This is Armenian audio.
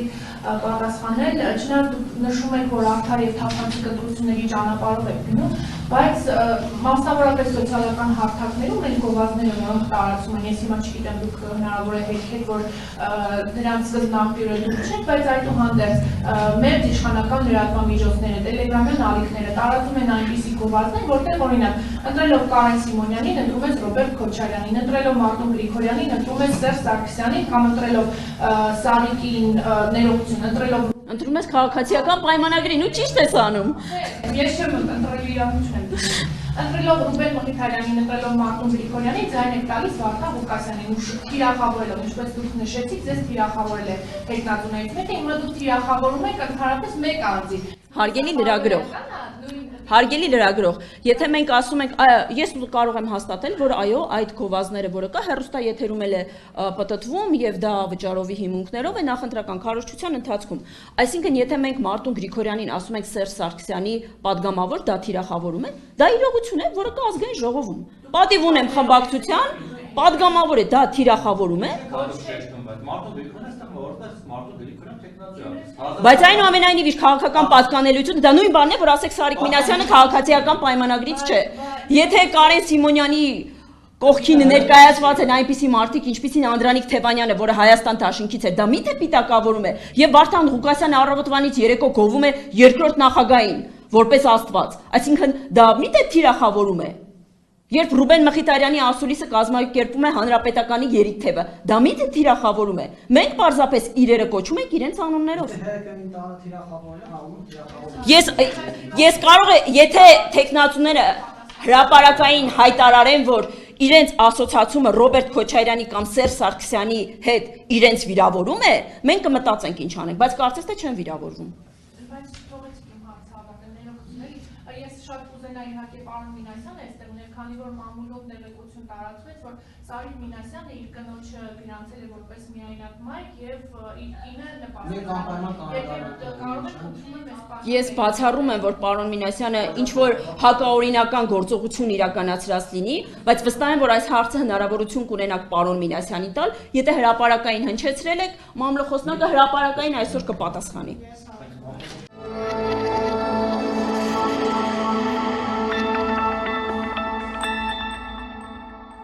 ուզեցի պատասխանել, չնայած դուք նշում եք, որ արդար եւ թափանցիկ ընտրությունների ճանապարհով եք գնում, բայց մասնավորապես սոցիալական հարթակներում այն գովազդները, որոնք տարածում են, ես հիմա չգիտեմ, դուք հնարավոր է հետքեք, որ դրանց սկզբնաղբյուրը դուք չեք, բայց այդուհանդերձ մեր իշխանական լրատվամիջոցները, տելեգրամյան ալիքները տարածում են այնպիսի գովազդներ, որտեղ օրինակ ընտրելով Կարեն Սիմոնյանին, ընտրում ես Ռոբերտ Քոչարյանին, ընտրելով Մարտուն Գրիգորյանին, ընտրում ես Սերժ Սարգսյանին, կամ ընտրելով Սարիկին ներողություն, ընտրում ես քաղաքացիական պայմանագրին ու ճիշտ ես անում։ Ես չեմ ընտրել իրավունք չեմ։ Ընտրելով Ռուբեն Մխիթարյանին, ընտրելով Մարտուն Գրիգորյանին, ձայն եք տալիս Վարդան Ղուկասյանին ու թիրախավորելով, ինչպես դուք նշեցիք, ձեզ թիրախավորել է հետնածուներից մեկը, հիմա դուք թիրախավորում եք ընդհանրապես մեկ անձի։ Հարգելի լրագրող, եթե մենք ասում ենք, ես կարող եմ հաստատել, որ այո, այդ գովազդները, որը կա, հեռուստաեթերում էլ է պտտվում եւ դա վճարովի հիմունքներով է նախընտրական քարոզչության ընթացքում։ Այսինքն, եթե մենք Մարտուն Գրիգորյանին ասում ենք Սերժ Սարգսյանի падգամավոր, դա թիրախավորում է, դա իրողություն է, որը կա ազգային ժողովում։ Պատիվ ունեմ խմբակցության, падգամավոր է, դա թիրախավորում է։ Բայց այնուամենայնիվ իր քաղաքական պատկանելությունը դա նույն բանն է, որ ասեք Սարիկ Մինասյանը քաղաքացիական պայմանագրից չէ։ Եթե Կարեն Սիմոնյանի կողքին ներկայացված են այնպիսի մարդիկ, ինչպիսին Անդրանիկ Թևանյանը, որը Հայաստան դաշինքից է, դա միթե պիտակավորում է, եւ Վարդան Ղուկասյանը առավոտվանից երեկո գովում է երկրորդ նախագահին, որպես Աստված։ Այսինքն դա միթե թիրախավորում է։ Երբ Ռուբեն Մխիթարյանի ասուլիսը կազմակերպում է հանրապետականի երիքթևը, դա միթե թիրախավորում է։ Մենք պարզապես իրերը կոչում ենք իրենց անուններով։ Ես կարող եմ, եթե տեխնացուները հրապարակային հայտարարեն, որ իրենց ասոցիացումը Ռոբերտ Քոչարյանի կամ Սերժ Սարգսյանի հետ իրենց վիրավորում է, մենք կմտածենք ինչ անենք, բայց կարծես թե չեն վիրավորվում։ Ես շատ կուզենայի իհարկե պարոն Մինասյանը այստեղ ուներ, քանի որ մամուլով տեղեկություն տարածվեց, որ Սարիկ Մինասյանը իր կնոջը գրանցել է որպես միայնակ մայր եւ իր կինը նպաստել։ Ես բացառում եմ, որ պարոն Մինասյանը ինչ որ հակաօրինական գործողություն իրականացրած լինի, բայց վստահ եմ, որ այս հարցը հնարավորություն կունենաք պարոն Մինասյանին տալ, եթե հրապարակային հնչեցրել եք, մամլոխոսնակը հրապարակային այսօր կպատասխանի։